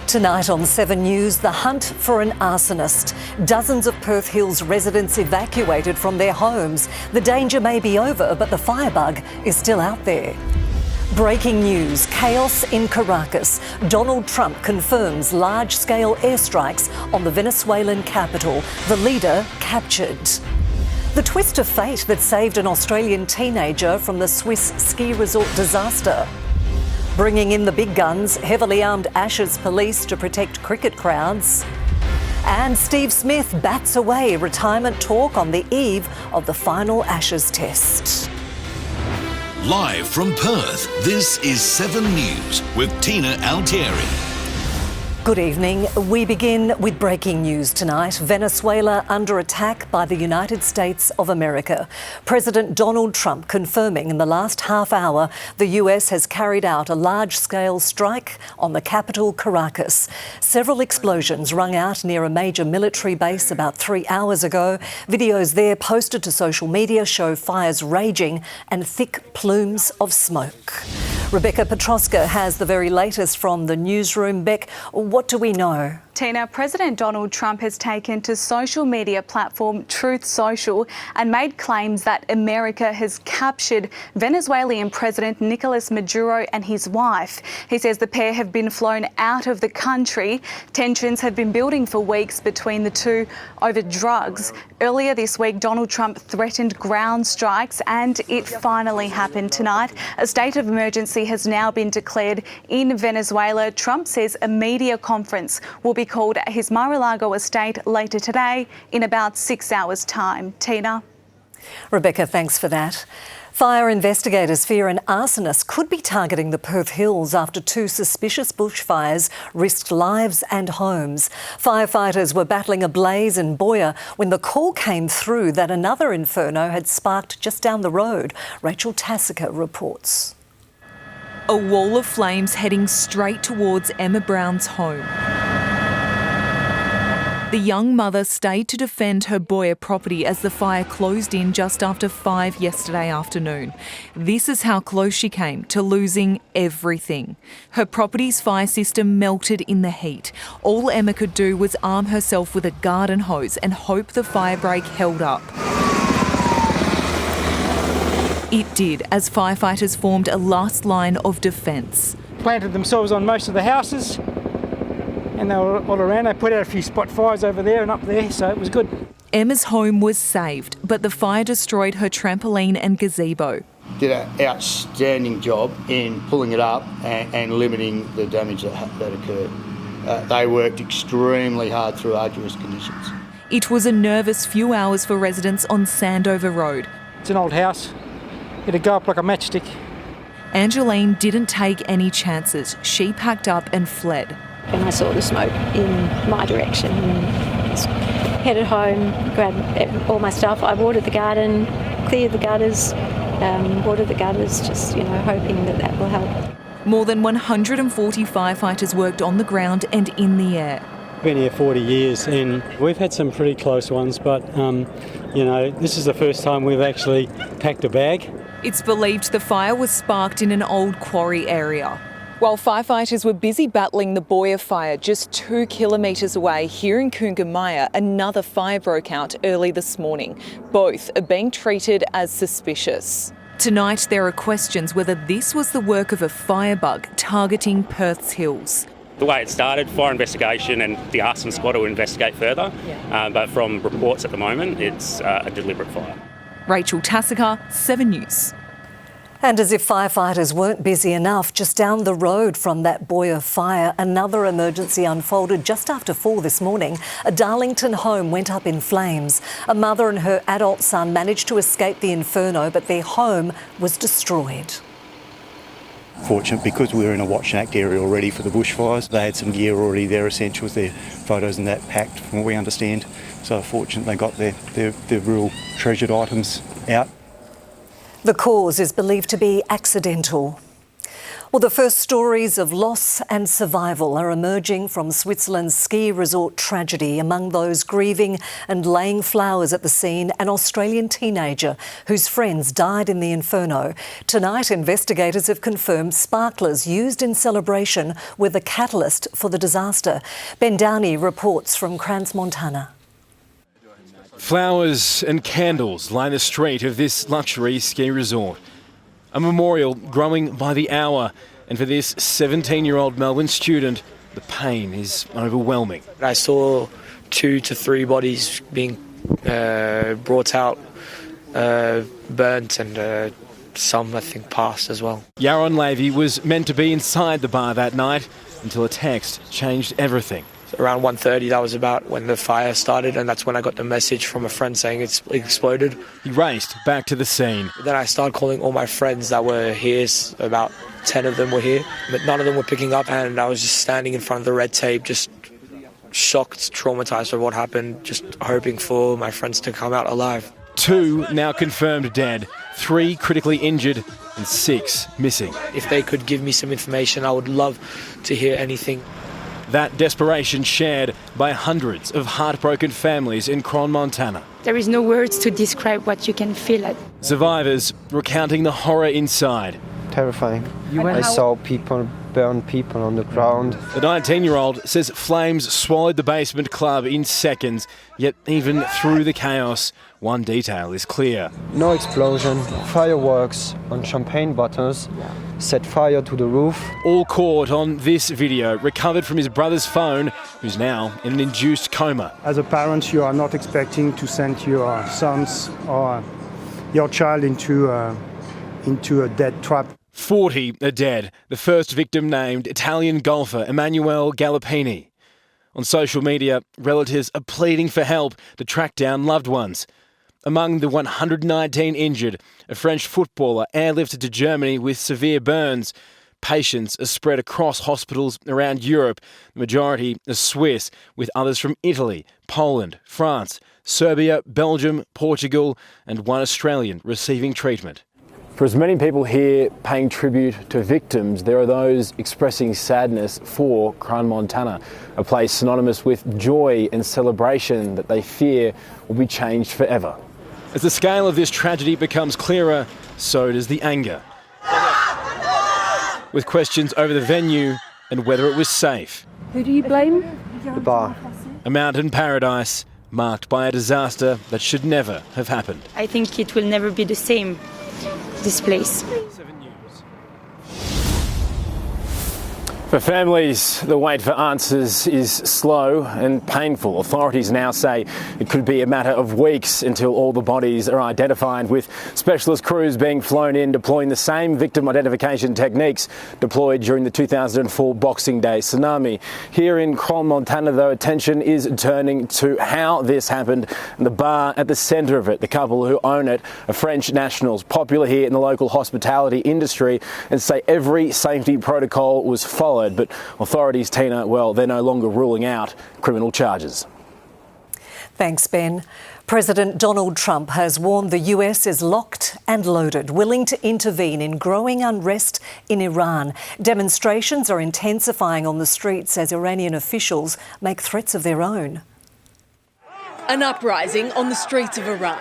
Tonight on 7 News, the hunt for an arsonist. Dozens of Perth Hills residents evacuated from their homes. The danger may be over, but the firebug is still out there. Breaking news, chaos in Caracas. Donald Trump confirms large-scale airstrikes on the Venezuelan capital. The leader captured. The twist of fate that saved an Australian teenager from the Swiss ski resort disaster. Bringing in the big guns, heavily armed Ashes police to protect cricket crowds. And Steve Smith bats away retirement talk on the eve of the final Ashes test. Live from Perth, this is 7 News with Tina Altieri. Good evening. We begin with breaking news tonight. Venezuela under attack by the United States of America. President Donald Trump confirming in the last half hour the US has carried out a large-scale strike on the capital, Caracas. Several explosions rung out near a major military base about 3 hours ago. Videos there posted to social media show fires raging and thick plumes of smoke. Rebecca Petroska has the very latest from the newsroom. Beck, what do we know? Tina, President Donald Trump has taken to social media platform Truth Social and made claims that America has captured Venezuelan President Nicolas Maduro and his wife. He says the pair have been flown out of the country. Tensions have been building for weeks between the two over drugs. Earlier this week, Donald Trump threatened ground strikes and it finally happened tonight. A state of emergency has now been declared in Venezuela. Trump says a media conference will be called at his Mar-a-Lago estate later today in about 6 hours' time. Tina? Rebecca, thanks for that. Fire investigators fear an arsonist could be targeting the Perth Hills after 2 suspicious bushfires risked lives and homes. Firefighters were battling a blaze in Boyer when the call came through that another inferno had sparked just down the road. Rachel Tassica reports. A wall of flames heading straight towards Emma Brown's home. The young mother stayed to defend her Boyer property as the fire closed in just after 5 yesterday afternoon. This is how close she came to losing everything. Her property's fire system melted in the heat. All Emma could do was arm herself with a garden hose and hope the firebreak held up. It did, as firefighters formed a last line of defence. Planted themselves on most of the houses. And they were all around. They put out a few spot fires over there and up there, so it was good. Emma's home was saved, but the fire destroyed her trampoline and gazebo. Did an outstanding job in pulling it up and limiting the damage that occurred. They worked extremely hard through arduous conditions. It was a nervous few hours for residents on Sandover Road. It's an old house. It'd go up like a matchstick. Angeline didn't take any chances. She packed up and fled. And I saw the smoke in my direction and just headed home, grabbed all my stuff. I watered the garden, cleared the gutters, just, hoping that will help. More than 140 firefighters worked on the ground and in the air. Been here 40 years and we've had some pretty close ones, but, this is the first time we've actually packed a bag. It's believed the fire was sparked in an old quarry area. While firefighters were busy battling the Boyer fire just 2 kilometres away here in Coongamaya, another fire broke out early this morning. Both are being treated as suspicious. Tonight there are questions whether this was the work of a firebug targeting Perth's Hills. The way it started, fire investigation and the arson squad will investigate further, but from reports at the moment it's a deliberate fire. Rachel Tassica, 7 News. And as if firefighters weren't busy enough, just down the road from that Boyer fire, another emergency unfolded just after 4 this morning. A Darlington home went up in flames. A mother and her adult son managed to escape the inferno, but their home was destroyed. Fortunate because we were in a watch and act area already for the bushfires. They had some gear already there, essentials, their photos and that packed, from what we understand. So fortunate they got their real treasured items out. The cause is believed to be accidental. Well, the first stories of loss and survival are emerging from Switzerland's ski resort tragedy. Among those grieving and laying flowers at the scene, an Australian teenager whose friends died in the inferno. Tonight, investigators have confirmed sparklers used in celebration were the catalyst for the disaster. Ben Downey reports from Crans-Montana. Flowers and candles line the street of this luxury ski resort. A memorial growing by the hour, and for this 17-year-old Melbourne student, the pain is overwhelming. I saw 2 to 3 bodies being brought out, burnt, and some, I think, passed as well. Yaron Levy was meant to be inside the bar that night until a text changed everything. Around 1:30, that was about when the fire started, and that's when I got the message from a friend saying it's exploded. He raced back to the scene. Then I started calling all my friends that were here. About 10 of them were here, but none of them were picking up, and I was just standing in front of the red tape, just shocked, traumatised by what happened, just hoping for my friends to come out alive. 2 now confirmed dead, 3 critically injured, and 6 missing. If they could give me some information, I would love to hear anything. That desperation shared by hundreds of heartbroken families in Crans-Montana. There is no words to describe what you can feel. Survivors recounting the horror inside. Terrifying. I saw people burn people on the ground. The 19-year-old says flames swallowed the basement club in seconds, yet even through the chaos, one detail is clear. No explosion, fireworks on champagne bottles set fire to the roof. All caught on this video, recovered from his brother's phone, who's now in an induced coma. As a parent, you are not expecting to send your sons or your child into a death trap. 40 are dead. The first victim named Italian golfer Emanuele Galoppini. On social media, relatives are pleading for help to track down loved ones. Among the 119 injured, a French footballer airlifted to Germany with severe burns. Patients are spread across hospitals around Europe. The majority are Swiss, with others from Italy, Poland, France, Serbia, Belgium, Portugal, and one Australian receiving treatment. For as many people here paying tribute to victims, there are those expressing sadness for Crans-Montana, a place synonymous with joy and celebration that they fear will be changed forever. As the scale of this tragedy becomes clearer, so does the anger. With questions over the venue and whether it was safe. Who do you blame? The bar. A mountain paradise marked by a disaster that should never have happened. I think it will never be the same, this place. For families, the wait for answers is slow and painful. Authorities now say it could be a matter of weeks until all the bodies are identified, with specialist crews being flown in deploying the same victim identification techniques deployed during the 2004 Boxing Day tsunami. Here in Crans-Montana, though, attention is turning to how this happened and the bar at the centre of it. The couple who own it are French nationals, popular here in the local hospitality industry, and say every safety protocol was followed. But authorities, Tina, well, they're no longer ruling out criminal charges. Thanks, Ben. President Donald Trump has warned the US is locked and loaded, willing to intervene in growing unrest in Iran. Demonstrations are intensifying on the streets as Iranian officials make threats of their own. An uprising on the streets of Iran.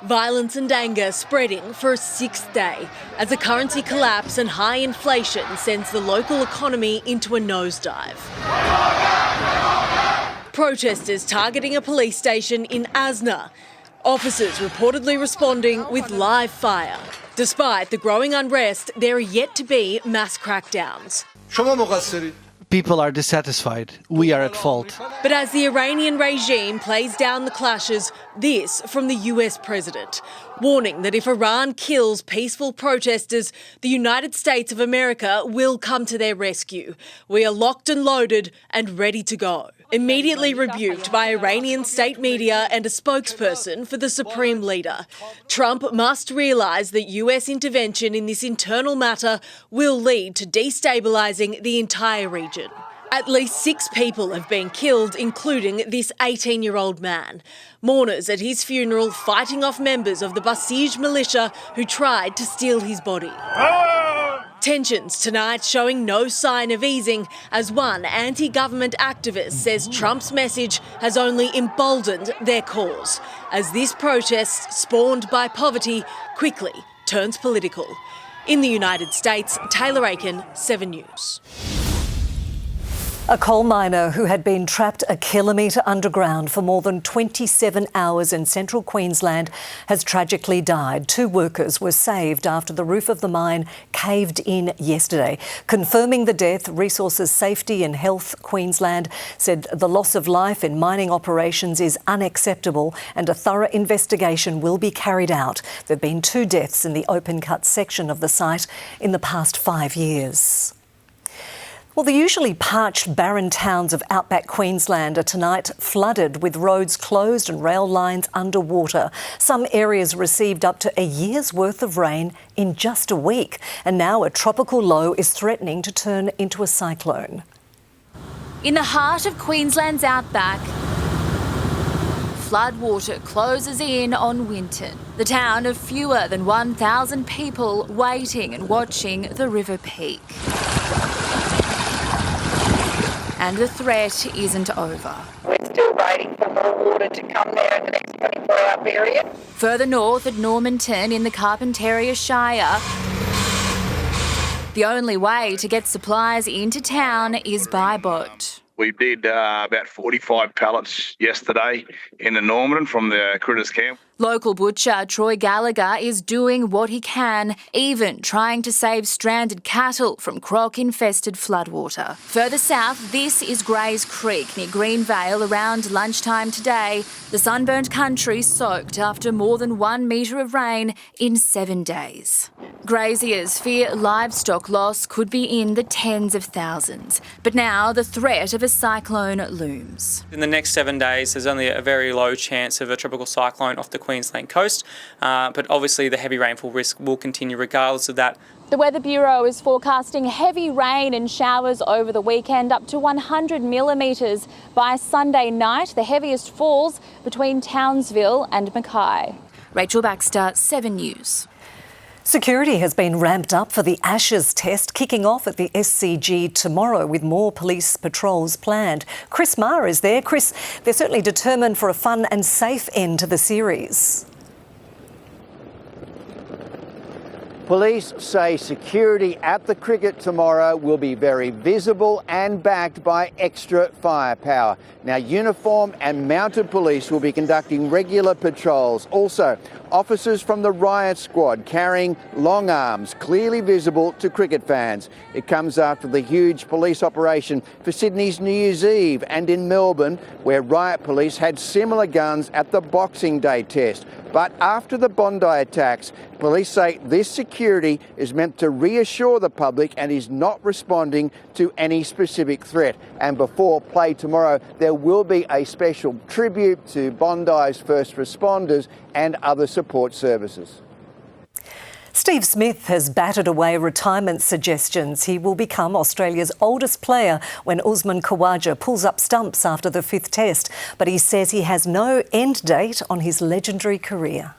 Violence and anger spreading for a 6th day as the currency collapse and high inflation sends the local economy into a nosedive. Protesters targeting a police station in Asna. Officers reportedly responding with live fire. Despite the growing unrest, there are yet to be mass crackdowns. People are dissatisfied. We are at fault. But as the Iranian regime plays down the clashes, this from the US president, warning that if Iran kills peaceful protesters, the United States of America will come to their rescue. We are locked and loaded and ready to go. Immediately rebuked by Iranian state media and a spokesperson for the supreme leader, Trump must realise that US intervention in this internal matter will lead to destabilising the entire region. At least 6 people have been killed, including this 18-year-old man. Mourners at his funeral fighting off members of the Basij militia who tried to steal his body. Tensions tonight showing no sign of easing as one anti-government activist says Trump's message has only emboldened their cause as this protest, spawned by poverty, quickly turns political. In the United States, Taylor Aiken, 7 News. A coal miner who had been trapped a kilometre underground for more than 27 hours in central Queensland has tragically died. 2 workers were saved after the roof of the mine caved in yesterday. Confirming the death, Resources Safety and Health Queensland said the loss of life in mining operations is unacceptable and a thorough investigation will be carried out. There have been 2 deaths in the open cut section of the site in the past 5 years. Well, the usually parched, barren towns of outback Queensland are tonight flooded with roads closed and rail lines underwater. Some areas received up to a year's worth of rain in just a week. And now a tropical low is threatening to turn into a cyclone. In the heart of Queensland's outback, floodwater closes in on Winton, the town of fewer than 1,000 people waiting and watching the river peak. And the threat isn't over. We're still waiting for more water to come there in the next 24-hour period. Further north at Normanton in the Carpentaria Shire, the only way to get supplies into town is by boat. We did about 45 pallets yesterday in the Normanton from the Critters camp. Local butcher Troy Gallagher is doing what he can, even trying to save stranded cattle from croc-infested floodwater. Further south, this is Grays Creek near Greenvale around lunchtime today. The sunburnt country soaked after more than 1 metre of rain in 7 days. Graziers fear livestock loss could be in the tens of thousands. But now the threat of a cyclone looms. In the next 7 days, there's only a very low chance of a tropical cyclone off the Queensland coast, but obviously the heavy rainfall risk will continue regardless of that. The Weather Bureau is forecasting heavy rain and showers over the weekend, up to 100 millimetres by Sunday night, the heaviest falls between Townsville and Mackay. Rachel Baxter, 7 News. Security has been ramped up for the Ashes test, kicking off at the SCG tomorrow with more police patrols planned. Chris Maher is there. Chris, they're certainly determined for a fun and safe end to the series. Police say security at the cricket tomorrow will be very visible and backed by extra firepower. Now, uniformed and mounted police will be conducting regular patrols. Also, officers from the riot squad carrying long arms, clearly visible to cricket fans. It comes after the huge police operation for Sydney's New Year's Eve and in Melbourne, where riot police had similar guns at the Boxing Day test. But after the Bondi attacks, police say this security is meant to reassure the public and is not responding to any specific threat. And before play tomorrow, there will be a special tribute to Bondi's first responders and other support services. Steve Smith has batted away retirement suggestions. He will become Australia's oldest player when Usman Khawaja pulls up stumps after the 5th test. But he says he has no end date on his legendary career.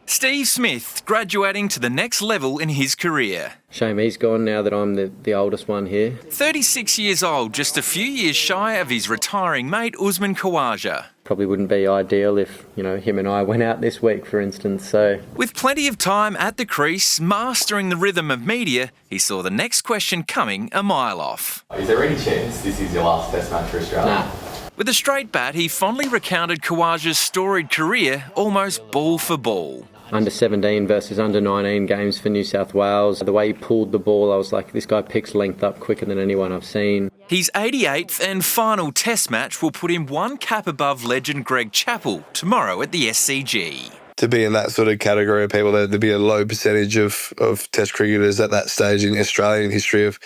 Steve Smith graduating to the next level in his career. Shame he's gone now that I'm the oldest one here. 36 years old, just a few years shy of his retiring mate Usman Khawaja. Probably wouldn't be ideal if, him and I went out this week, for instance, so... With plenty of time at the crease, mastering the rhythm of media, he saw the next question coming a mile off. Is there any chance this is your last test match for Australia? Nah. With a straight bat, he fondly recounted Khawaja's storied career almost ball for ball. Under 17 versus under 19 games for New South Wales. The way he pulled the ball, I was like, this guy picks length up quicker than anyone I've seen. His 88th and final test match will put him one cap above legend Greg Chappell tomorrow at the SCG. To be in that sort of category of people, there'd be a low percentage of test cricketers at that stage in Australian history of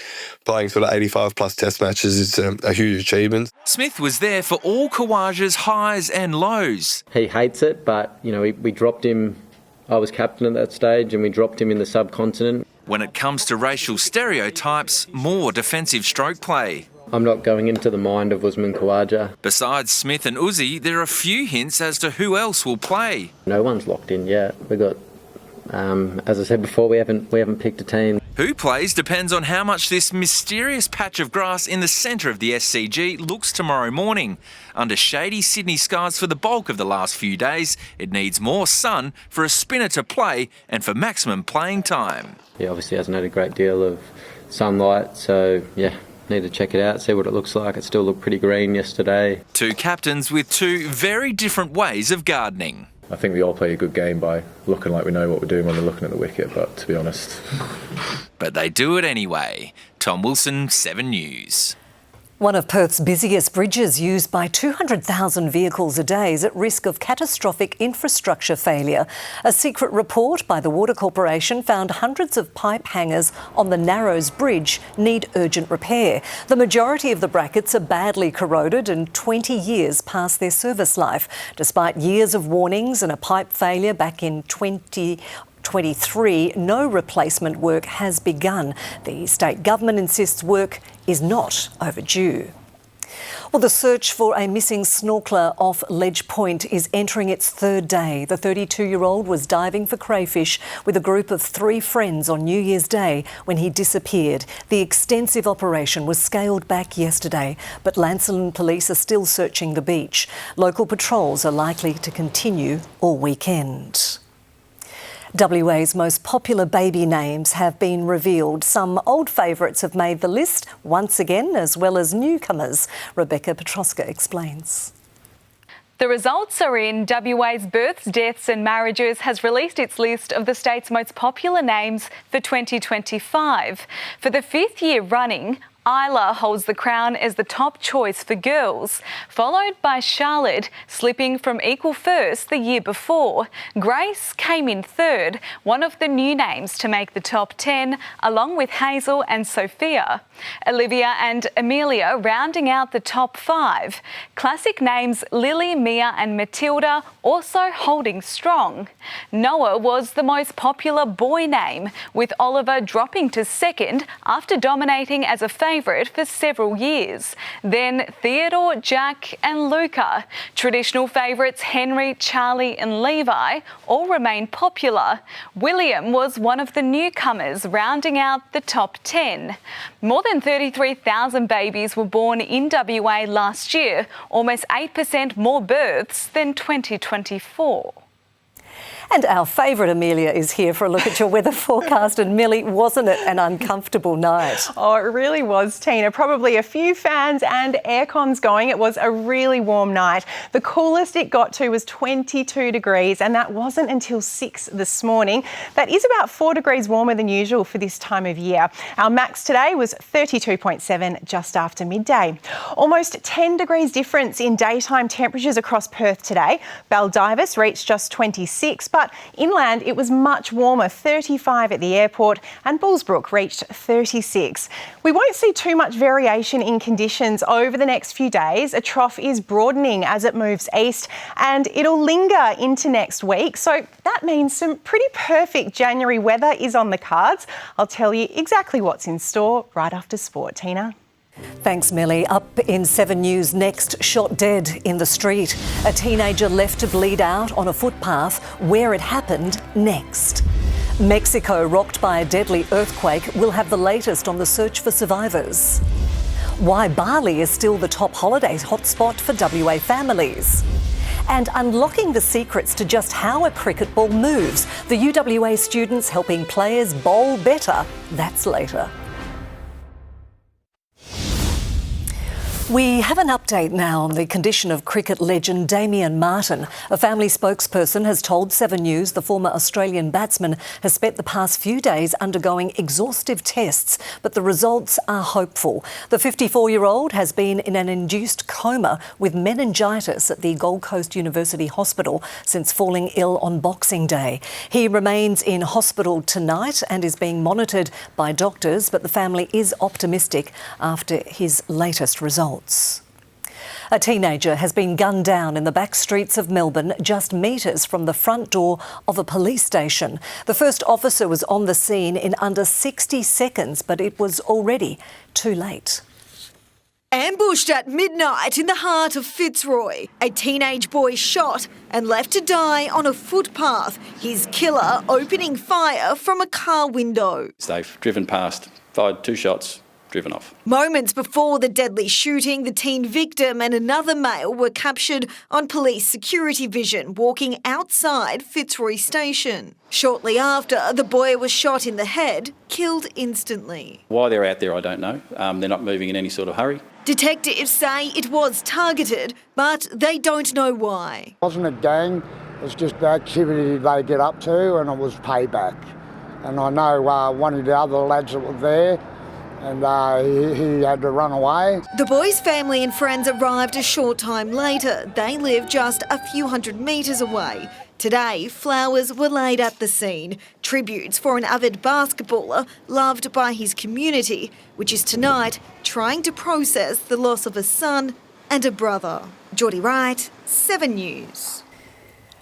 playing sort of 85 plus test matches. It's a huge achievement. Smith was there for all Khawaja's highs and lows. He hates it, but, we dropped him I was captain at that stage and we dropped him in the subcontinent. When it comes to racial stereotypes, more defensive stroke play. I'm not going into the mind of Usman Khawaja. Besides Smith and Uzi, there are a few hints as to who else will play. No one's locked in yet. We got, as I said before, we haven't picked a team. Who plays depends on how much this mysterious patch of grass in the centre of the SCG looks tomorrow morning. Under shady Sydney skies for the bulk of the last few days, it needs more sun for a spinner to play and for maximum playing time. He obviously hasn't had a great deal of sunlight, so yeah, need to check it out, see what it looks like. It still looked pretty green yesterday. Two captains with two very different ways of gardening. I think we all play a good game by looking like we know what we're doing when we're looking at the wicket, but to be honest. But they do it anyway. Tom Wilson, 7 News. One of Perth's busiest bridges, used by 200,000 vehicles a day, is at risk of catastrophic infrastructure failure. A secret report by the Water Corporation found hundreds of pipe hangers on the Narrows Bridge need urgent repair. The majority of the brackets are badly corroded and 20 years past their service life. Despite years of warnings and a pipe failure back in 2023, no replacement work has begun. The state government insists work is not overdue. Well, the search for a missing snorkeler off Ledge Point is entering its third day. The 32-year-old was diving for crayfish with a group of 3 friends on New Year's Day when he disappeared. The extensive operation was scaled back yesterday, but Lancelin police are still searching the beach. Local patrols are likely to continue all weekend. WA's most popular baby names have been revealed. Some old favourites have made the list once again, as well as newcomers. Rebecca Petroska explains. The results are in. WA's Births, Deaths and Marriages has released its list of the state's most popular names for 2025. For the 5th year running, Isla holds the crown as the top choice for girls, followed by Charlotte, slipping from equal first the year before. Grace came in third, one of the new names to make the top 10, along with Hazel and Sophia. Olivia and Amelia rounding out the top 5. Classic names Lily, Mia and Matilda also holding strong. Noah was the most popular boy name, with Oliver dropping to second after dominating as a favourite for several years. Then Theodore, Jack and Luca. Traditional favourites Henry, Charlie and Levi all remain popular. William was one of the newcomers, rounding out the top 10. More than 33,000 babies were born in WA last year, almost 8% more births than 2024. And our favourite Amelia is here for a look at your weather forecast. And Millie, wasn't it an uncomfortable night? Oh, it really was, Tina. Probably a few fans and aircons going. It was a really warm night. The coolest it got to was 22 degrees, and that wasn't until 6 this morning. That is about 4 degrees warmer than usual for this time of year. Our max today was 32.7 just after midday. Almost 10 degrees difference in daytime temperatures across Perth today. Baldivis reached just 26, but inland it was much warmer, 35 at the airport, and Bullsbrook reached 36. We won't see too much variation in conditions over the next few days. A trough is broadening as it moves east, and it'll linger into next week. So that means some pretty perfect January weather is on the cards. I'll tell you exactly what's in store right after sport. Tina? Thanks, Millie. Up in 7 News next, shot dead in the street. A teenager left to bleed out on a footpath. Where it happened next. Mexico rocked by a deadly earthquake. We'll have the latest on the search for survivors. Why Bali is still the top holiday hotspot for WA families. And unlocking the secrets to just how a cricket ball moves. The UWA students helping players bowl better. That's later. We have an update now on the condition of cricket legend Damien Martyn. A family spokesperson has told 7 News the former Australian batsman has spent the past few days undergoing exhaustive tests, but the results are hopeful. The 54-year-old has been in an induced coma with meningitis at the Gold Coast University Hospital since falling ill on Boxing Day. He remains in hospital tonight and is being monitored by doctors, but the family is optimistic after his latest results. A teenager has been gunned down in the back streets of Melbourne, just metres from the front door of a police station. The first officer was on the scene in under 60 seconds, but it was already too late. Ambushed at midnight in the heart of Fitzroy, a teenage boy shot and left to die on a footpath, his killer opening fire from a car window. They've driven past, fired 2 shots, driven off. Moments before the deadly shooting, the teen victim and another male were captured on police security vision walking outside Fitzroy Station. Shortly after, the boy was shot in the head, killed instantly. Why they're out there, I don't know. They're not moving in any sort of hurry. Detectives say it was targeted, but they don't know why. It wasn't a gang, it's just the activity they get up to, and it was payback. And I know one of the other lads that were there, and he had to run away. The boy's family and friends arrived a short time later. They live just a few hundred metres away. Today, flowers were laid at the scene, tributes for an avid basketballer loved by his community, which is tonight trying to process the loss of a son and a brother. Geordie Wright, 7 News.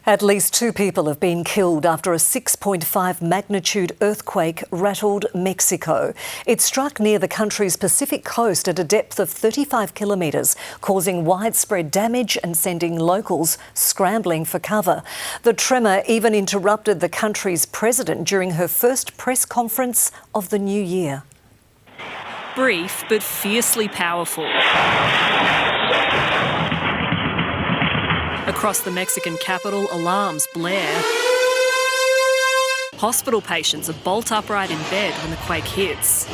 At least 2 people have been killed after a 6.5 magnitude earthquake rattled Mexico. It struck near the country's Pacific coast at a depth of 35 kilometres, causing widespread damage and sending locals scrambling for cover. The tremor even interrupted the country's president during her first press conference of the new year. Brief but fiercely powerful. Across the Mexican capital, alarms blare. Hospital patients are bolt upright in bed when the quake hits.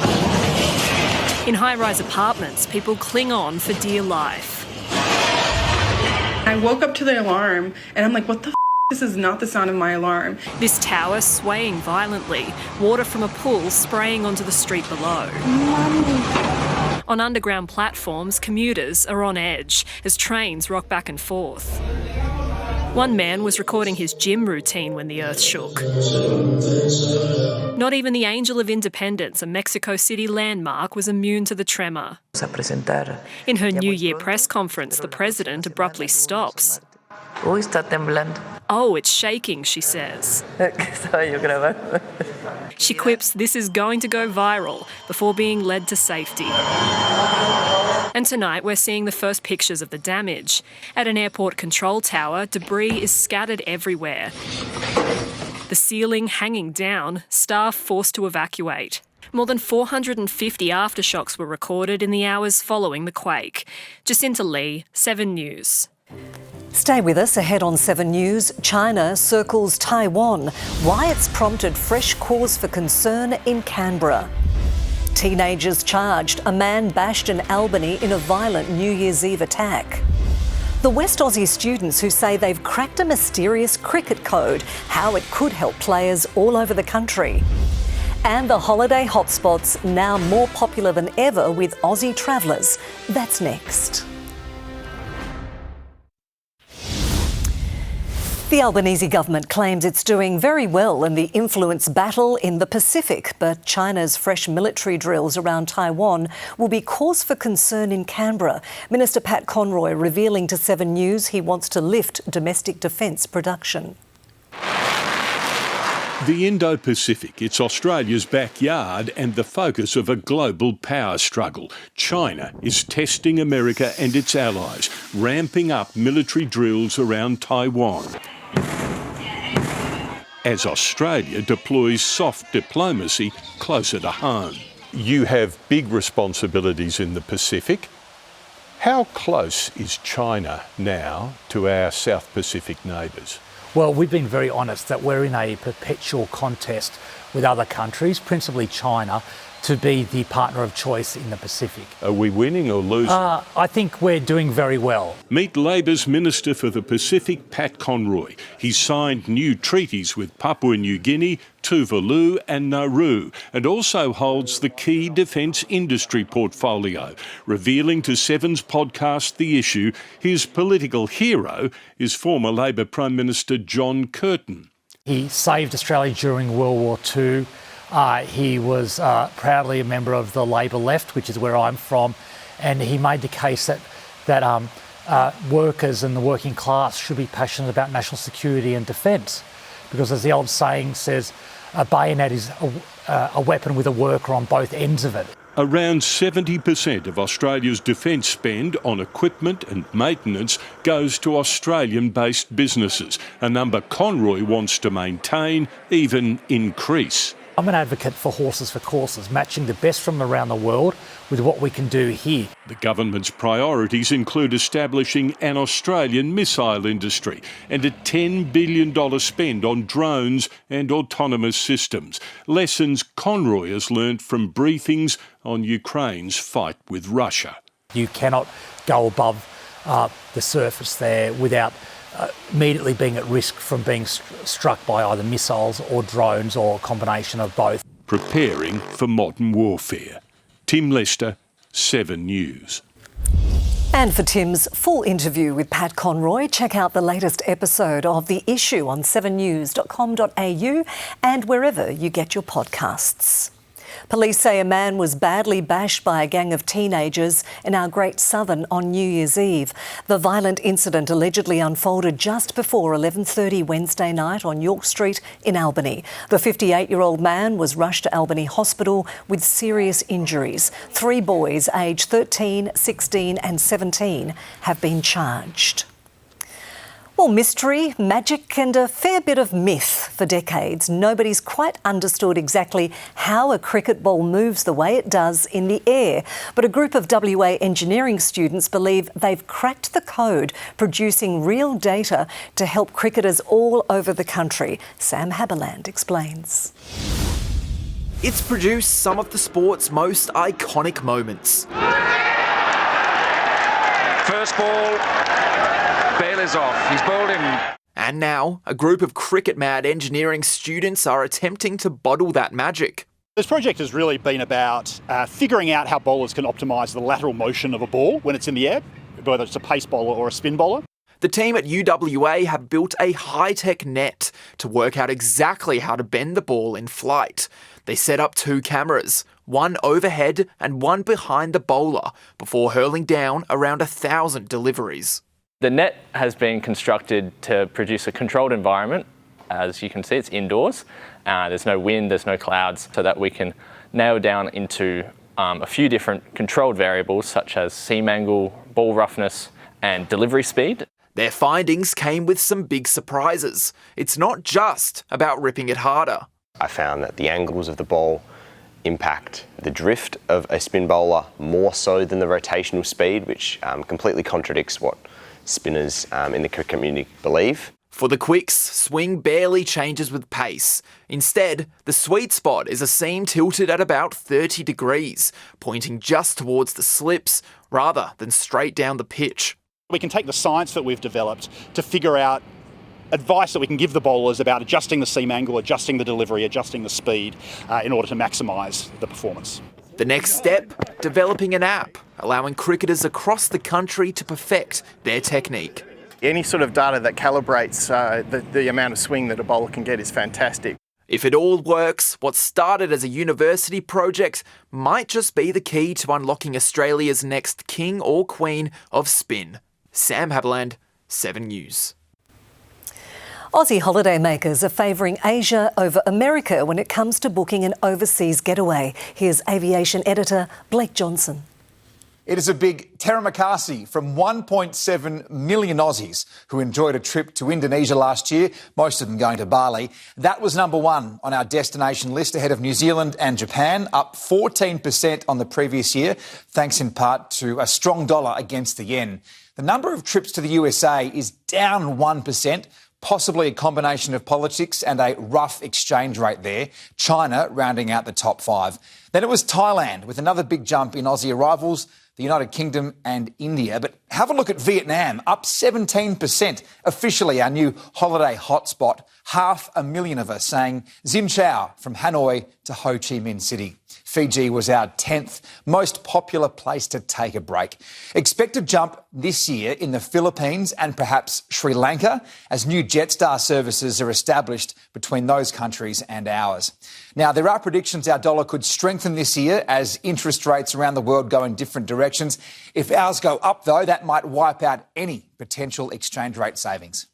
In high-rise apartments, people cling on for dear life. I woke up to the alarm and I'm like, what the f***? This is not the sound of my alarm. This tower swaying violently, water from a pool spraying onto the street below. On underground platforms, commuters are on edge as trains rock back and forth. One man was recording his gym routine when the earth shook. Not even the Angel of Independence, a Mexico City landmark, was immune to the tremor. In her New Year press conference, the president abruptly stops. Oh, it's shaking, she says. She quips, this is going to go viral, before being led to safety. And tonight we're seeing the first pictures of the damage. At an airport control tower, debris is scattered everywhere. The ceiling hanging down, staff forced to evacuate. More than 450 aftershocks were recorded in the hours following the quake. Jacinta Lee, 7 News. Stay with us. Ahead on 7 News, China circles Taiwan. Why it's prompted fresh cause for concern in Canberra. Teenagers charged. A man bashed in Albany in a violent New Year's Eve attack. The West Aussie students who say they've cracked a mysterious cricket code, how it could help players all over the country. And the holiday hotspots now more popular than ever with Aussie travellers. That's next. The Albanese government claims it's doing very well in the influence battle in the Pacific, but China's fresh military drills around Taiwan will be cause for concern in Canberra. Minister Pat Conroy revealing to 7 News he wants to lift domestic defence production. The Indo-Pacific, it's Australia's backyard and the focus of a global power struggle. China is testing America and its allies, ramping up military drills around Taiwan. As Australia deploys soft diplomacy closer to home. You have big responsibilities in the Pacific. How close is China now to our South Pacific neighbours? Well, we've been very honest that we're in a perpetual contest with other countries, principally China, to be the partner of choice in the Pacific. Are we winning or losing? I think we're doing very well. Meet Labor's Minister for the Pacific, Pat Conroy. He's signed new treaties with Papua New Guinea, Tuvalu and Nauru, and also holds the key defence industry portfolio. Revealing to Seven's podcast The Issue, his political hero is former Labor Prime Minister John Curtin. He saved Australia during World War II. He was proudly a member of the Labor left, which is where I'm from, and he made the case that workers and the working class should be passionate about national security and defence. Because as the old saying says, a bayonet is a weapon with a worker on both ends of it. Around 70% of Australia's defence spend on equipment and maintenance goes to Australian-based businesses, a number Conroy wants to maintain, even increase. I'm an advocate for horses for courses, matching the best from around the world with what we can do here. The government's priorities include establishing an Australian missile industry and a $10 billion spend on drones and autonomous systems. Lessons Conroy has learnt from briefings on Ukraine's fight with Russia. You cannot go above the surface there without immediately being at risk from being struck by either missiles or drones or a combination of both. Preparing for modern warfare. Tim Lester, 7 News. And for Tim's full interview with Pat Conroy, check out the latest episode of The Issue on 7news.com.au and wherever you get your podcasts. Police say a man was badly bashed by a gang of teenagers in our Great Southern on New Year's Eve. The violent incident allegedly unfolded just before 11:30 Wednesday night on York Street in Albany. The 58-year-old man was rushed to Albany Hospital with serious injuries. 3 boys aged 13, 16 and 17 have been charged. Well, mystery, magic and a fair bit of myth. For decades, nobody's quite understood exactly how a cricket ball moves the way it does in the air. But a group of WA engineering students believe they've cracked the code, producing real data to help cricketers all over the country. Sam Haberland explains. It's produced some of the sport's most iconic moments. First ball. Bale is off. He's bowled him. And now, a group of cricket-mad engineering students are attempting to bottle that magic. This project has really been about figuring out how bowlers can optimise the lateral motion of a ball when it's in the air, whether it's a pace bowler or a spin bowler. The team at UWA have built a high-tech net to work out exactly how to bend the ball in flight. They set up 2 cameras, one overhead and one behind the bowler, before hurling down around 1,000 deliveries. The net has been constructed to produce a controlled environment. As you can see, it's indoors. There's no wind, there's no clouds, so that we can nail down into a few different controlled variables such as seam angle, ball roughness and delivery speed. Their findings came with some big surprises. It's not just about ripping it harder. I found that the angles of the ball impact the drift of a spin bowler more so than the rotational speed, which completely contradicts what spinners in the cricket community believe. For the quicks, swing barely changes with pace. Instead, the sweet spot is a seam tilted at about 30 degrees, pointing just towards the slips rather than straight down the pitch. We can take the science that we've developed to figure out advice that we can give the bowlers about adjusting the seam angle, adjusting the delivery, adjusting the speed in order to maximise the performance. The next step, developing an app, allowing cricketers across the country to perfect their technique. Any sort of data that calibrates the amount of swing that a bowler can get is fantastic. If it all works, what started as a university project might just be the key to unlocking Australia's next king or queen of spin. Sam Haberland, 7 News. Aussie holidaymakers are favouring Asia over America when it comes to booking an overseas getaway. Here's aviation editor Blake Johnson. It is a big terima from 1.7 million Aussies who enjoyed a trip to Indonesia last year, most of them going to Bali. That was number 1 on our destination list ahead of New Zealand and Japan, up 14% on the previous year, thanks in part to a strong dollar against the yen. The number of trips to the USA is down 1%, possibly a combination of politics and a rough exchange rate there, China rounding out the top 5. Then it was Thailand with another big jump in Aussie arrivals, the United Kingdom and India. But have a look at Vietnam, up 17%, officially our new holiday hotspot. 500,000 of us saying Xin Chao from Hanoi to Ho Chi Minh City. Fiji was our 10th most popular place to take a break. Expect a jump this year in the Philippines and perhaps Sri Lanka as new Jetstar services are established between those countries and ours. Now, there are predictions our dollar could strengthen this year as interest rates around the world go in different directions. If ours go up, though, that might wipe out any potential exchange rate savings.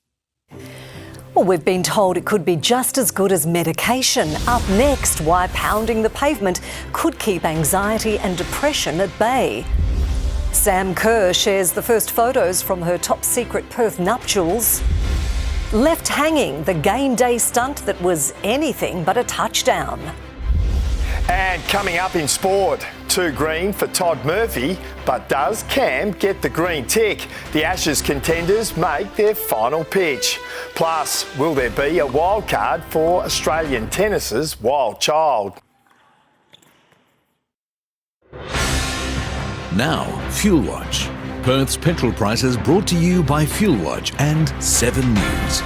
Well, we've been told it could be just as good as medication. Up next, why pounding the pavement could keep anxiety and depression at bay. Sam Kerr shares the first photos from her top-secret Perth nuptials. Left hanging, the game day stunt that was anything but a touchdown. And coming up in sport, 2 green for Todd Murphy, but does Cam get the green tick? The Ashes contenders make their final pitch. Plus, will there be a wild card for Australian tennis's wild child? Now, Fuel Watch. Perth's petrol prices brought to you by Fuel Watch and 7 News.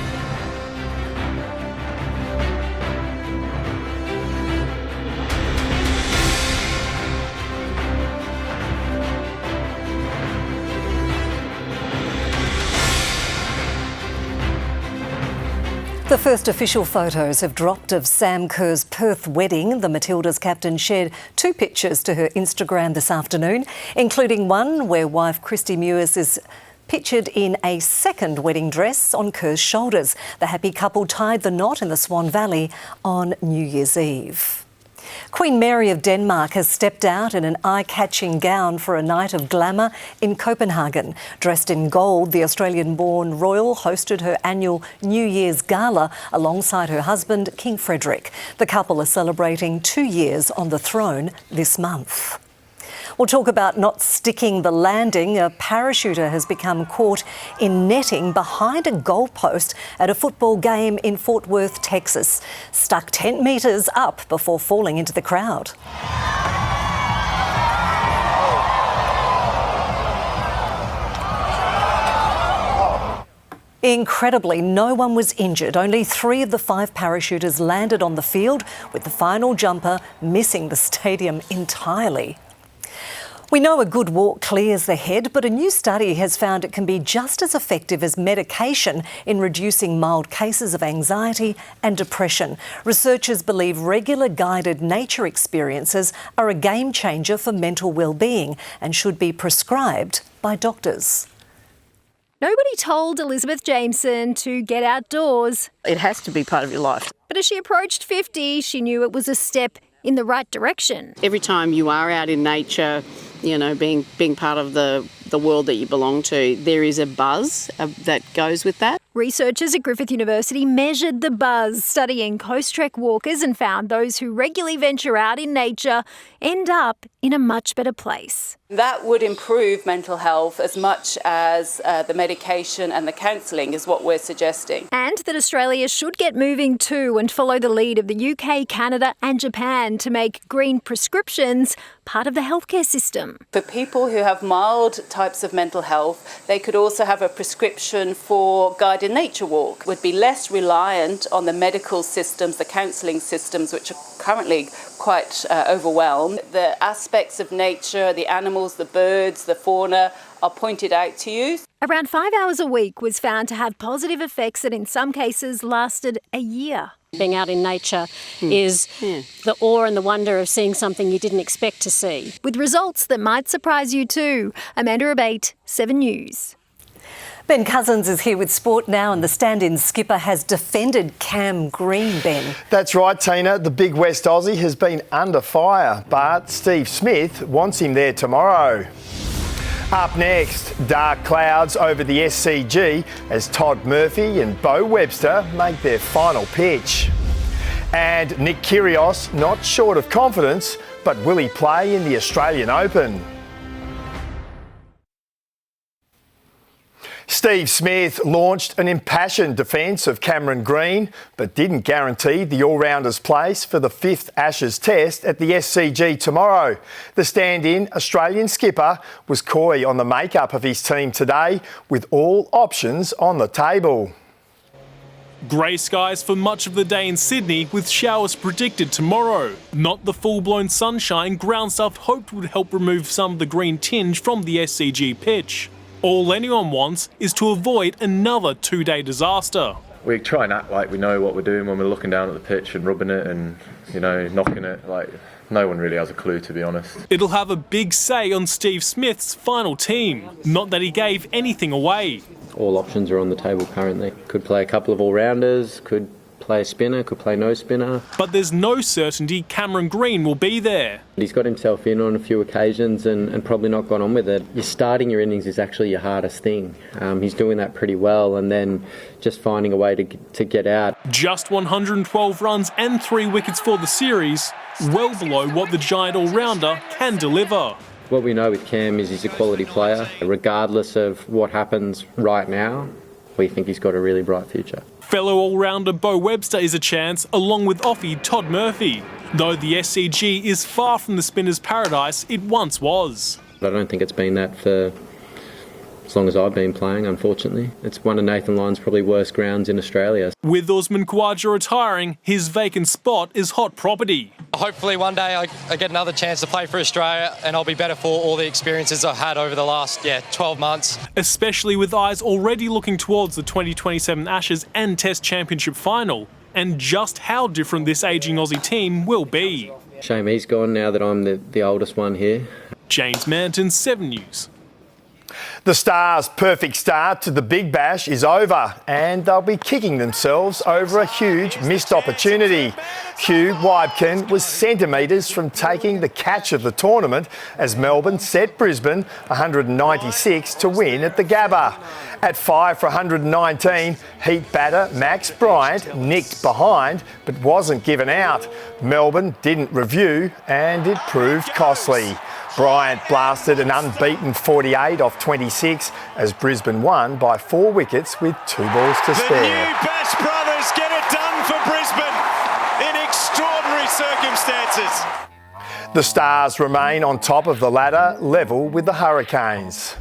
The first official photos have dropped of Sam Kerr's Perth wedding. The Matildas captain shared 2 pictures to her Instagram this afternoon, including one where wife Christy Mewis is pictured in a second wedding dress on Kerr's shoulders. The happy couple tied the knot in the Swan Valley on New Year's Eve. Queen Mary of Denmark has stepped out in an eye-catching gown for a night of glamour in Copenhagen. Dressed in gold, the Australian-born royal hosted her annual New Year's Gala alongside her husband, King Frederick. The couple are celebrating 2 years on the throne this month. We'll talk about not sticking the landing. A parachuter has become caught in netting behind a goalpost at a football game in Fort Worth, Texas. Stuck 10 metres up before falling into the crowd. Incredibly, no one was injured. Only 3 of the 5 parachuters landed on the field, with the final jumper missing the stadium entirely. We know a good walk clears the head, but a new study has found it can be just as effective as medication in reducing mild cases of anxiety and depression. Researchers believe regular guided nature experiences are a game changer for mental well-being and should be prescribed by doctors. Nobody told Elizabeth Jameson to get outdoors. It has to be part of your life. But as she approached 50, she knew it was a step in the right direction. Every time you are out in nature, you know, being part of the world that you belong to, there is a buzz that goes with that. Researchers at Griffith University measured the buzz, studying coast trek walkers, and found those who regularly venture out in nature end up in a much better place. That would improve mental health as much as the medication and the counselling is what we're suggesting. And that Australia should get moving too and follow the lead of the UK, Canada and Japan to make green prescriptions part of the healthcare system. For people who have mild types of mental health, they could also have a prescription for guided nature walk. Would be less reliant on the medical systems, the counselling systems, which are currently quite overwhelmed. The aspects of nature, the animals, the birds, the fauna are pointed out to you. Around 5 hours a week was found to have positive effects that in some cases lasted a year. Being out in nature is the awe and the wonder of seeing something you didn't expect to see. With results that might surprise you too. Amanda Abate, 7 News. Ben Cousins is here with sport now, and the stand-in skipper has defended Cam Green, Ben. That's right, Tina. The big West Aussie has been under fire, but Steve Smith wants him there tomorrow. Up next, dark clouds over the SCG as Todd Murphy and Bo Webster make their final pitch. And Nick Kyrgios not short of confidence, but will he play in the Australian Open? Steve Smith launched an impassioned defence of Cameron Green, but didn't guarantee the all-rounder's place for the 5th Ashes Test at the SCG tomorrow. The stand-in Australian skipper was coy on the makeup of his team today, with all options on the table. Grey skies for much of the day in Sydney, with showers predicted tomorrow. Not the full-blown sunshine ground staff hoped would help remove some of the green tinge from the SCG pitch. All anyone wants is to avoid another two-day disaster. We try and act like we know what we're doing when we're looking down at the pitch and rubbing it and, knocking it. Like, no one really has a clue, to be honest. It'll have a big say on Steve Smith's final team. Not that he gave anything away. All options are on the table currently. Could play a couple of all-rounders, could play a spinner, could play no spinner. But there's no certainty Cameron Green will be there. He's got himself in on a few occasions and probably not gone on with it. Your starting your innings is actually your hardest thing. He's doing that pretty well, and then just finding a way to get out. Just 112 runs and 3 wickets for the series, well below what the giant all-rounder can deliver. What we know with Cam is he's a quality player. Regardless of what happens right now, we think he's got a really bright future. Fellow all-rounder Bo Webster is a chance, along with offie Todd Murphy, though the SCG is far from the spinner's paradise it once was. I don't think it's been that for as long as I've been playing, unfortunately. It's one of Nathan Lyon's probably worst grounds in Australia. With Usman Khawaja retiring, his vacant spot is hot property. Hopefully one day I get another chance to play for Australia and I'll be better for all the experiences I've had over the last 12 months. Especially with eyes already looking towards the 2027 Ashes and Test Championship final, and just how different this ageing Aussie team will be. Shame he's gone now that I'm the oldest one here. James Manton, 7 News. The Stars' perfect start to the Big Bash is over, and they'll be kicking themselves over a huge missed opportunity. Hugh Wybkin was centimetres from taking the catch of the tournament as Melbourne set Brisbane 196 to win at the Gabba. At 5 for 119, Heat batter Max Bryant nicked behind but wasn't given out. Melbourne didn't review, and it proved costly. Bryant blasted an unbeaten 48 off 26 as Brisbane won by 4 wickets with 2 balls to spare. The new Bash brothers get it done for Brisbane in extraordinary circumstances. The Stars remain on top of the ladder, level with the Hurricanes.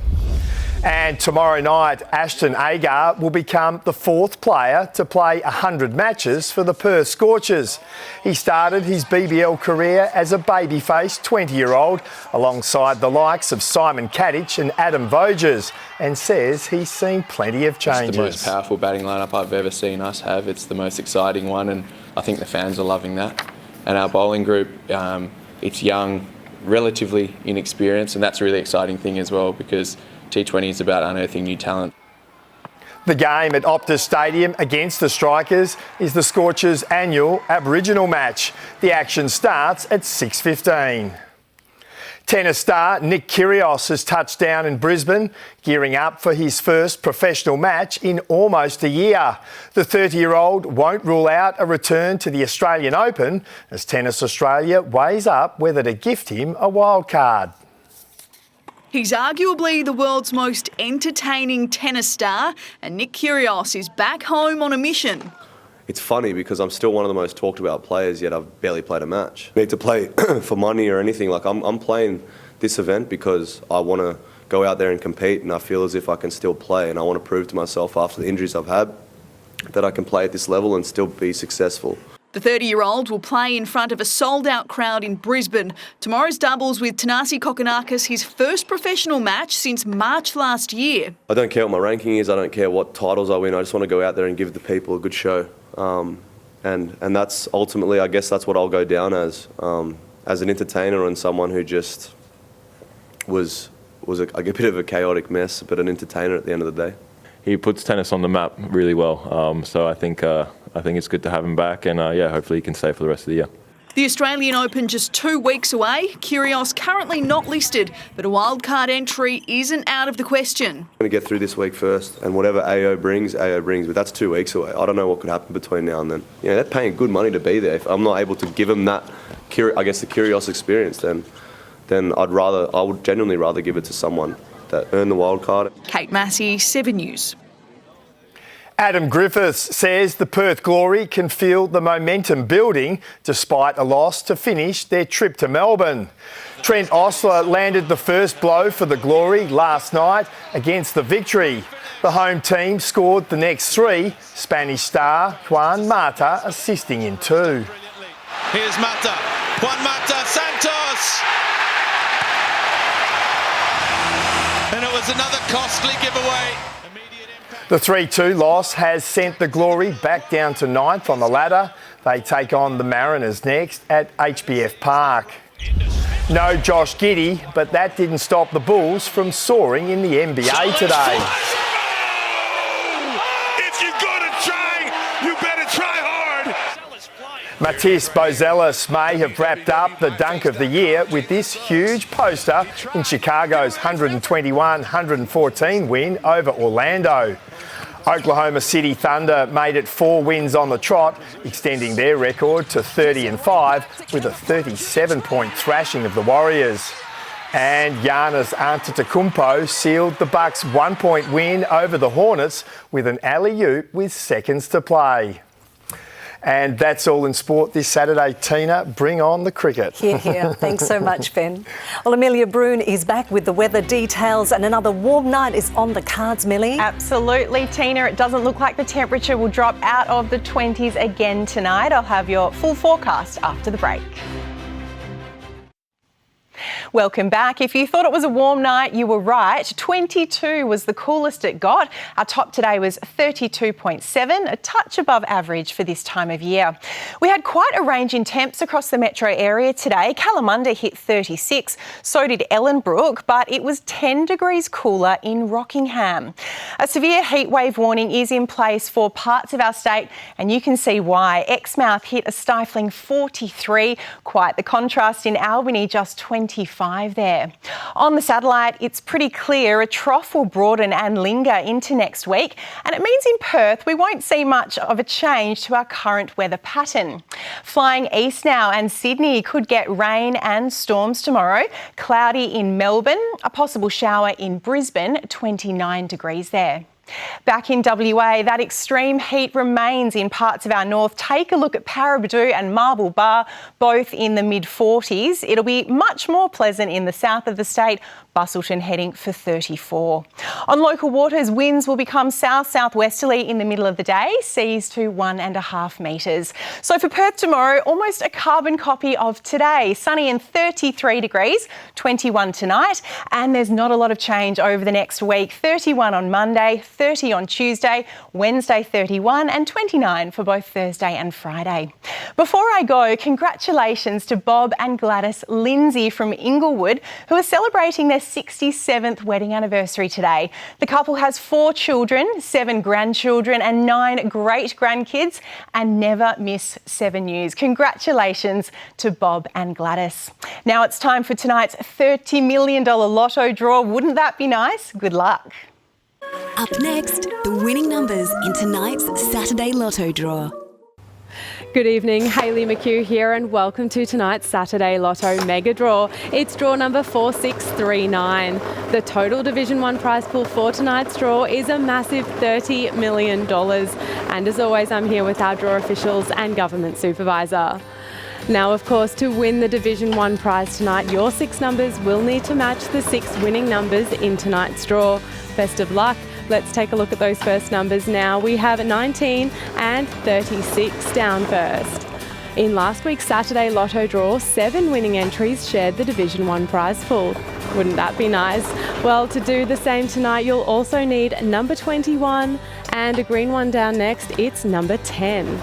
And tomorrow night, Ashton Agar will become the 4th player to play 100 matches for the Perth Scorchers. He started his BBL career as a babyface 20-year-old alongside the likes of Simon Kadich and Adam Voges, and says he's seen plenty of changes. It's the most powerful batting lineup I've ever seen us have. It's the most exciting one, and I think the fans are loving that. And our bowling group, it's young, relatively inexperienced, and that's a really exciting thing as well, because T20 is about unearthing new talent. The game at Optus Stadium against the Strikers is the Scorchers' annual Aboriginal match. The action starts at 6:15. Tennis star Nick Kyrgios has touched down in Brisbane, gearing up for his first professional match in almost a year. The 30-year-old won't rule out a return to the Australian Open as Tennis Australia weighs up whether to gift him a wild card. He's arguably the world's most entertaining tennis star, and Nick Kyrgios is back home on a mission. It's funny because I'm still one of the most talked about players, yet I've barely played a match. I need to play for money or anything. Like I'm playing this event because I want to go out there and compete, and I feel as if I can still play, and I want to prove to myself after the injuries I've had that I can play at this level and still be successful. The 30-year-old will play in front of a sold-out crowd in Brisbane. Tomorrow's doubles with Thanasi Kokkinakis, his first professional match since March last year. I don't care what my ranking is, I don't care what titles I win, I just want to go out there and give the people a good show. And that's ultimately, I guess that's what I'll go down as an entertainer and someone who just was a bit of a chaotic mess, but an entertainer at the end of the day. He puts tennis on the map really well, so I think it's good to have him back, and hopefully he can stay for the rest of the year. The Australian Open just 2 weeks away. Kyrgios currently not listed, but a wildcard entry isn't out of the question. I'm going to get through this week first, and whatever AO brings, but that's 2 weeks away. I don't know what could happen between now and then. They're paying good money to be there. If I'm not able to give them that, the Kyrgios experience, then I would genuinely rather give it to someone that earned the wild card. Kate Massey, 7 News. Adam Griffiths says the Perth Glory can feel the momentum building despite a loss to finish their trip to Melbourne. Trent Osler landed the first blow for the Glory last night against the Victory. The home team scored the next three, Spanish star Juan Mata assisting in two. Here's Mata. Juan Mata, Santos! And it was another costly giveaway. The 3-2 loss has sent the Glory back down to ninth on the ladder. They take on the Mariners next at HBF Park. No Josh Giddey, but that didn't stop the Bulls from soaring in the NBA today. If you're going to try, you better try hard. Matisse Bozelis may have wrapped up the dunk of the year with this huge poster in Chicago's 121-114 win over Orlando. Oklahoma City Thunder made it 4 wins on the trot, extending their record to 30-5 with a 37-point thrashing of the Warriors. And Giannis Antetokounmpo sealed the Bucks' 1-point win over the Hornets with an alley-oop with seconds to play. And that's all in sport this Saturday. Tina, bring on the cricket. Here. Thanks so much, Ben. Well, Amelia Brune is back with the weather details, and another warm night is on the cards, Millie. Absolutely, Tina. It doesn't look like the temperature will drop out of the 20s again tonight. I'll have your full forecast after the break. Welcome back. If you thought it was a warm night, you were right. 22 was the coolest it got. Our top today was 32.7, a touch above average for this time of year. We had quite a range in temps across the metro area today. Kalamunda hit 36, so did Ellenbrook, but it was 10 degrees cooler in Rockingham. A severe heat wave warning is in place for parts of our state, and you can see why. Exmouth hit a stifling 43, quite the contrast in Albany, just 25 there. On the satellite, it's pretty clear a trough will broaden and linger into next week, and it means in Perth we won't see much of a change to our current weather pattern. Flying east now, and Sydney could get rain and storms tomorrow. Cloudy in Melbourne, a possible shower in Brisbane, 29 degrees there. Back in WA, that extreme heat remains in parts of our north. Take a look at Paraburdoo and Marble Bar, both in the mid-40s. It'll be much more pleasant in the south of the state. Busselton heading for 34. On local waters, winds will become south-southwesterly in the middle of the day, seas to 1.5 metres. So for Perth tomorrow, almost a carbon copy of today. Sunny and 33 degrees, 21 tonight, and there's not a lot of change over the next week. 31 on Monday, 30 on Tuesday, Wednesday 31 and 29 for both Thursday and Friday. Before I go, congratulations to Bob and Gladys Lindsay from Inglewood, who are celebrating their 67th wedding anniversary today. The couple has 4 children, 7 grandchildren and 9 great-grandkids, and never miss 7 news. Congratulations to Bob and Gladys. Now it's time for tonight's $30 million lotto draw. Wouldn't that be nice? Good luck. Up next, the winning numbers in tonight's Saturday Lotto draw. Good evening, Hayley McHugh here, and welcome to tonight's Saturday Lotto Mega Draw. It's draw number 4639. The total Division 1 prize pool for tonight's draw is a massive $30 million. And as always, I'm here with our draw officials and government supervisor. Now, of course, to win the Division 1 prize tonight, your 6 numbers will need to match the 6 winning numbers in tonight's draw. Best of luck. Let's take a look at those first numbers now. We have 19 and 36 down first. In last week's Saturday Lotto draw, 7 winning entries shared the Division 1 prize pool. Wouldn't that be nice? Well, to do the same tonight, you'll also need number 21 and a green one down next. It's number 10.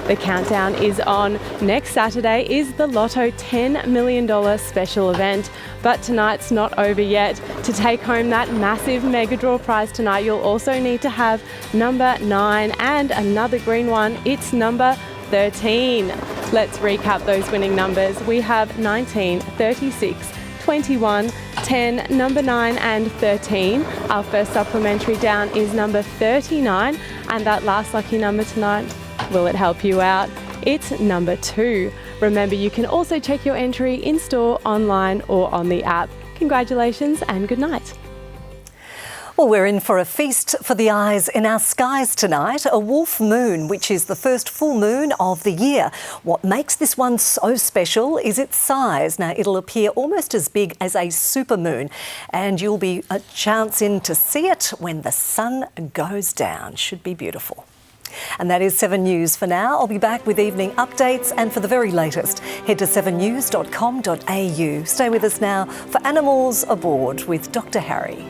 The countdown is on. Next Saturday is the Lotto $10 million special event. But tonight's not over yet. To take home that massive mega draw prize tonight, you'll also need to have number 9 and another green one. It's number 13. Let's recap those winning numbers. We have 19, 36, 21, 10, number 9 and 13. Our first supplementary down is number 39. And that last lucky number tonight, will it help you out? It's number 2. Remember, you can also check your entry in-store, online or on the app. Congratulations and good night. Well, we're in for a feast for the eyes in our skies tonight. A wolf moon, which is the first full moon of the year. What makes this one so special is its size. Now, it'll appear almost as big as a supermoon, and you'll be a chance in to see it when the sun goes down. Should be beautiful. And that is 7 News for now. I'll be back with evening updates, and for the very latest, head to 7news.com.au. Stay with us now for Animals Aboard with Dr. Harry.